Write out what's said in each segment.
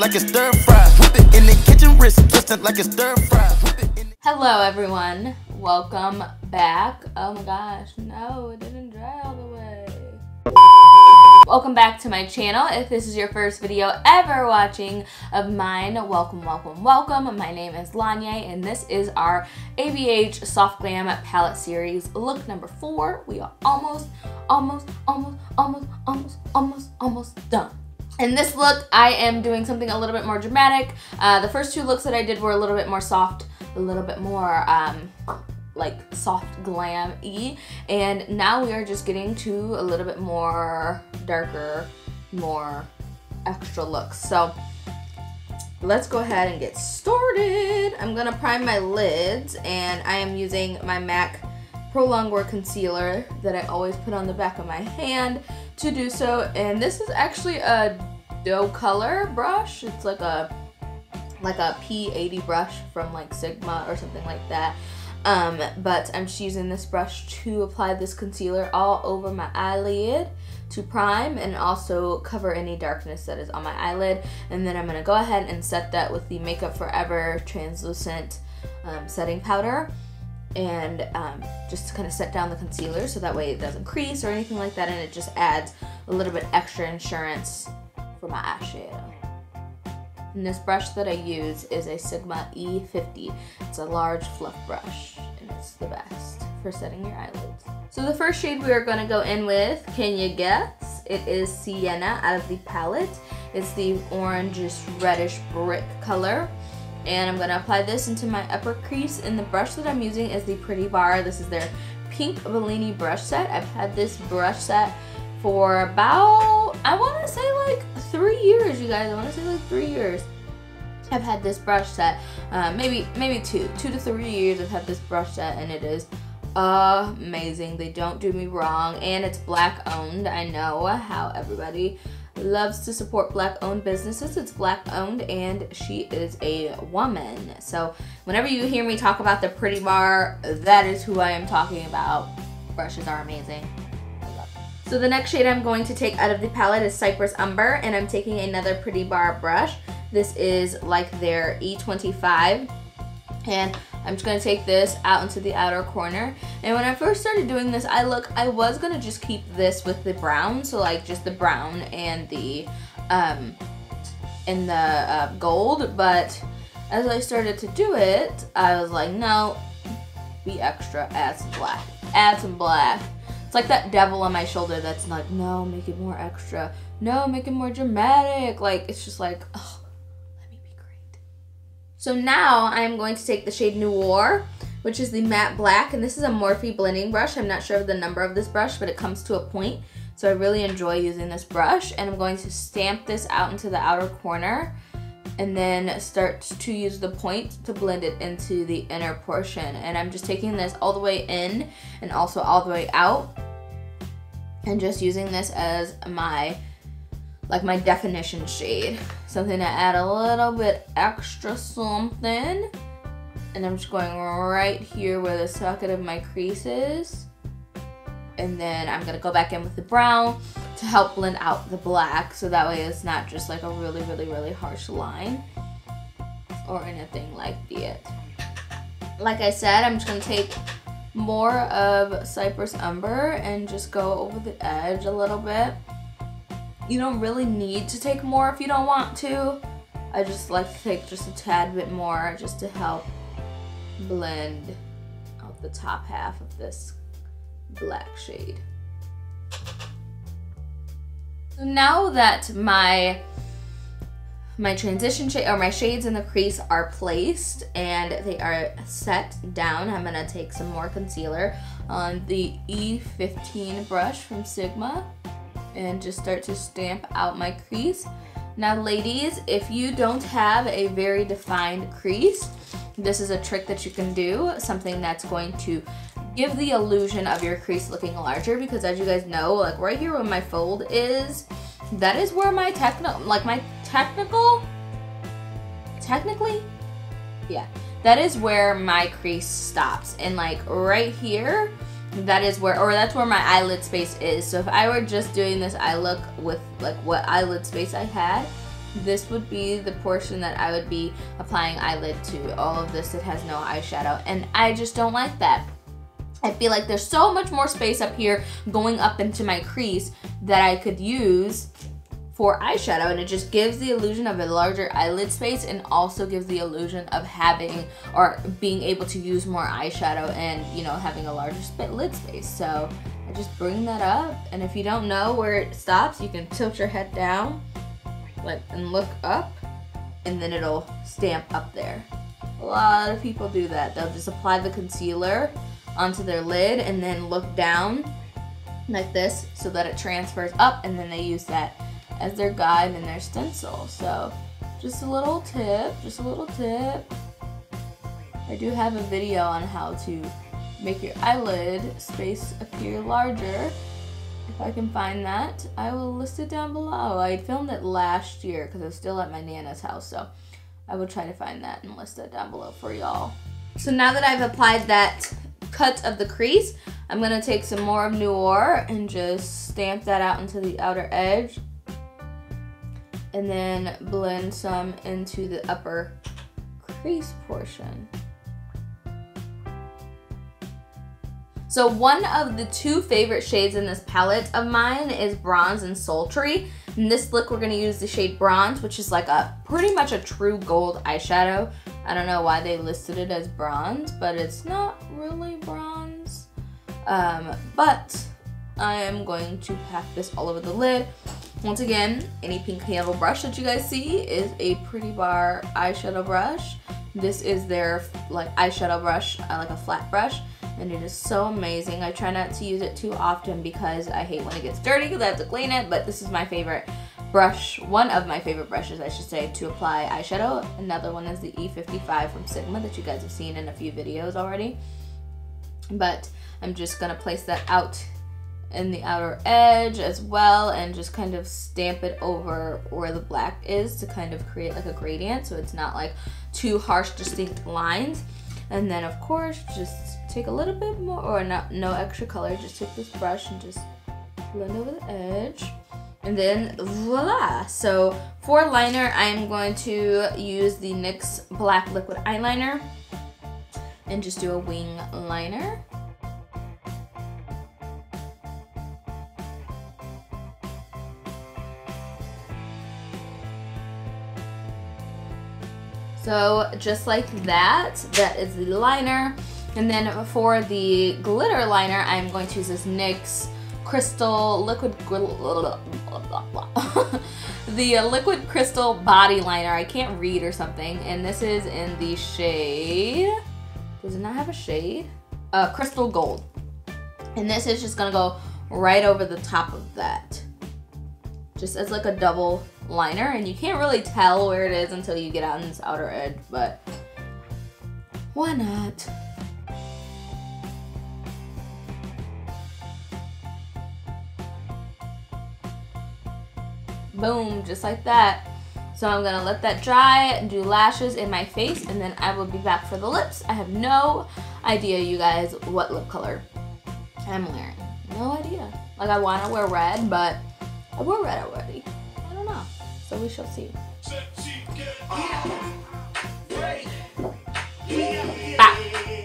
like it's stir fry. Whip it in the kitchen, wrist twisting like it's stir fry. Hello everyone, welcome back. Oh my gosh, no, it didn't dry all the way. Welcome back to my channel. If this is your first video ever watching of mine, welcome, welcome, welcome. My name is Lanye and this is our ABH Soft Glam Palette Series, look number 4. We are almost done. In this look, I am doing something a little bit more dramatic. The first two looks that I did were a little bit more soft, a little bit more like soft glam-y, and now we are just getting to a little bit more darker, more extra looks. So let's go ahead and get started. I'm gonna prime my lids, and I am using my MAC Pro Longwear concealer that I always put on the back of my hand to do so. And this is actually a doe color brush. It's like a P80 brush from like Sigma or something like that. But I'm just using this brush to apply this concealer all over my eyelid to prime and also cover any darkness that is on my eyelid. And then I'm gonna go ahead and set that with the Makeup Forever translucent setting powder, and just to kind of set down the concealer so that way it doesn't crease or anything like that, and it just adds a little bit extra insurance for my eyeshadow. And this brush that I use is a Sigma E50. It's a large fluff brush, and it's the best for setting your eyelids. So the first shade we are going to go in with, can you guess? It is Sienna out of the palette. It's the orangish reddish brick color. And I'm going to apply this into my upper crease, and the brush that I'm using is the Pretty Bar. This is their pink Bellini brush set. I've had this brush set for about, I want to say like 3 years, you guys. I want to say like 3 years. I've had this brush set, maybe 2 to 3 years I've had this brush set, and it is amazing. They don't do me wrong, and it's black owned. I know how everybody loves to support black owned businesses. It's black owned, and she is a woman. So whenever you hear me talk about the Pretty Bar, that is who I am talking about. Brushes are amazing. So the next shade I'm going to take out of the palette is Cypress Umber, and I'm taking another Pretty Bar brush. This is like their E25, and I'm just going to take this out into the outer corner. And when I first started doing this eye look, I was going to just keep this with the brown, so like just the brown and the gold, but as I started to do it, I was like, no, be extra, add some black, add some black. It's like that devil on my shoulder that's like, no, make it more extra. No, make it more dramatic. Like, it's just like, oh, let me be great. So now I'm going to take the shade Noir, which is the matte black. And this is a Morphe blending brush. I'm not sure of the number of this brush, but it comes to a point. So I really enjoy using this brush. And I'm going to stamp this out into the outer corner, and then start to use the point to blend it into the inner portion. And I'm just taking this all the way in and also all the way out, and just using this as my my definition shade, something to add a little bit extra something. And I'm just going right here where the socket of my crease is, and then I'm gonna go back in with the brown to help blend out the black, so that way it's not just like a really harsh line or anything like that. Like I said, I'm just gonna take more of Cypress Umber and just go over the edge a little bit. You don't really need to take more if you don't want to. I just like to take just a tad bit more just to help blend out the top half of this black shade. So now that my transition shade, or my shades in the crease, are placed and they are set down, I'm gonna take some more concealer on the E15 brush from Sigma and just start to stamp out my crease. Now ladies, if you don't have a very defined crease, this is a trick that you can do, something that's going to give the illusion of your crease looking larger, because as you guys know, like right here where my fold is, that is where my technically, yeah, that is where my crease stops. And like right here, that is where, or that's where my eyelid space is. So if I were just doing this eye look with like what eyelid space I had, this would be the portion that I would be applying eyelid to. All of this, it has no eyeshadow, and I just don't like that. I feel like there's so much more space up here going up into my crease that I could use for eyeshadow, and it just gives the illusion of a larger eyelid space and also gives the illusion of having or being able to use more eyeshadow and, you know, having a larger lid space. So I just bring that up, and if you don't know where it stops, you can tilt your head down like and look up, and then it'll stamp up there. A lot of people do that. They'll just apply the concealer onto their lid and then look down like this so that it transfers up, and then they use that as their guide and their stencil. So just a little tip, I do have a video on how to make your eyelid space appear larger. If I can find that, I will list it down below. I filmed it last year because I was still at my Nana's house, so I will try to find that and list that down below for y'all. So now that I've applied that cut of the crease, I'm gonna take some more of Noir and just stamp that out into the outer edge, and then blend some into the upper crease portion. So one of the two favorite shades in this palette of mine is Bronze and Sultry. In this look, we're gonna use the shade Bronze, which is like a pretty much a true gold eyeshadow. I don't know why they listed it as bronze, but it's not really bronze. But I am going to pack this all over the lid. Once again, any pink handle brush that you guys see is a Pretty Bar eyeshadow brush. This is their like eyeshadow brush, like a flat brush, and it is so amazing. I try not to use it too often because I hate when it gets dirty because I have to clean it, but this is my favorite brush, one of my favorite brushes I should say, to apply eyeshadow. Another one is the E55 from Sigma that you guys have seen in a few videos already. But I'm just gonna place that out in the outer edge as well and just kind of stamp it over where the black is to kind of create like a gradient so it's not like two harsh distinct lines. And then of course just take a little bit more, or no extra color, just take this brush and just blend over the edge. And then voila! So for liner, I'm going to use the NYX Black Liquid Eyeliner and just do a wing liner. So just like that, that is the liner. And then for the glitter liner, I'm going to use this NYX Crystal Liquid the Liquid Crystal Body Liner. I can't read or something. And this is in the shade, does it not have a shade? Crystal Gold. And this is just gonna go right over the top of that, just as like a double liner, and you can't really tell where it is until you get out on this outer edge, but why not? Boom, just like that. So I'm gonna let that dry and do lashes in my face, and then I will be back for the lips. I have no idea, you guys, what lip color I'm wearing. No idea. Like, I wanna wear red, but I wore red already. I don't know. So we shall see.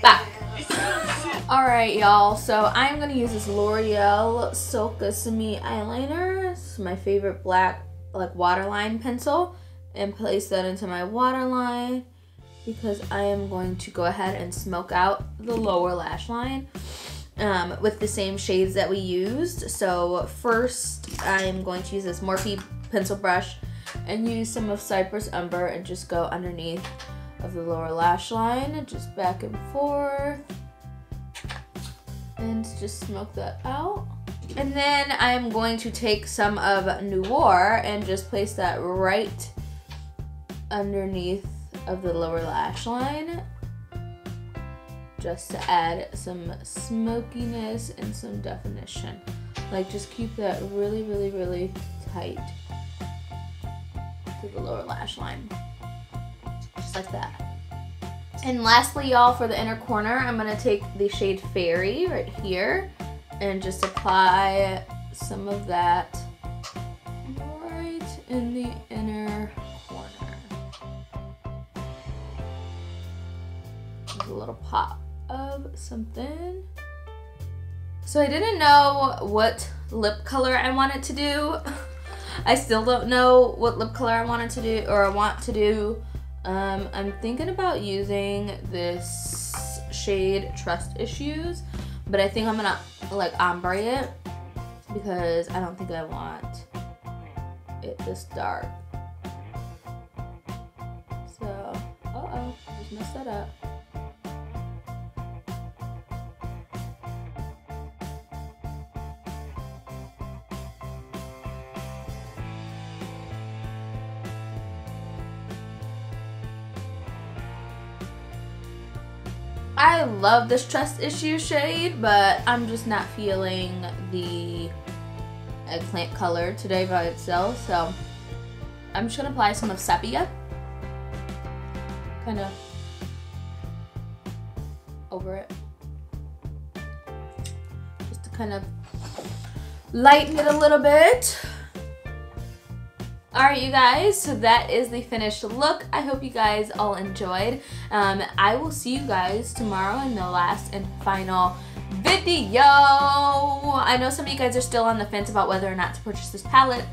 Back. Alright, y'all. So I'm gonna use this L'Oreal Silka Semi eyeliner. It's my favorite black, like, waterline pencil, and place that into my waterline because I am going to go ahead and smoke out the lower lash line with the same shades that we used. So first I'm going to use this Morphe pencil brush and use some of Cypress Umber and just go underneath of the lower lash line, just back and forth, and just smoke that out. And then I'm going to take some of Noir and just place that right underneath of the lower lash line, just to add some smokiness and some definition. Like, just keep that really, really, really tight to the lower lash line, just like that. And lastly, y'all, for the inner corner, I'm gonna take the shade Fairy right here and just apply some of that right in the inner little pop of something. So I didn't know what lip color I wanted to do. I still don't know what lip color I wanted to do, or I want to do. I'm thinking about using this shade Trust Issues, but I think I'm gonna like ombre it because I don't think I want it this dark. So, uh-oh, just messed that up. I love this Trust Issue shade, but I'm just not feeling the eggplant color today by itself, so I'm just gonna apply some of Sepia, kind of over it, just to kind of lighten it a little bit. Alright, you guys, so that is the finished look. I hope you guys all enjoyed. I will see you guys tomorrow in the last and final video. I know some of you guys are still on the fence about whether or not to purchase this palette.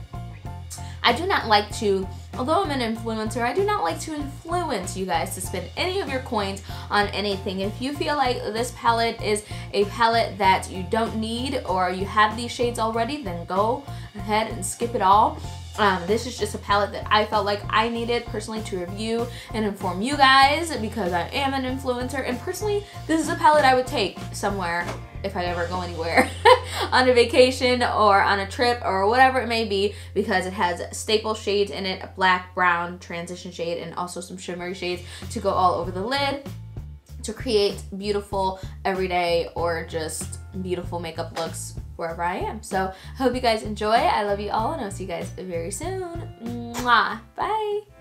I do not like to, although I'm an influencer, I do not like to influence you guys to spend any of your coins on anything. If you feel like this palette is a palette that you don't need, or you have these shades already, then go ahead and skip it all. This is just a palette that I felt like I needed personally to review and inform you guys, because I am an influencer, and personally this is a palette I would take somewhere if I ever go anywhere on a vacation or on a trip or whatever it may be, because it has staple shades in it, a black, brown, transition shade, and also some shimmery shades to go all over the lid to create beautiful everyday or just beautiful makeup looks wherever I am. So I hope you guys enjoy. I love you all, and I'll see you guys very soon. Mwah. Bye.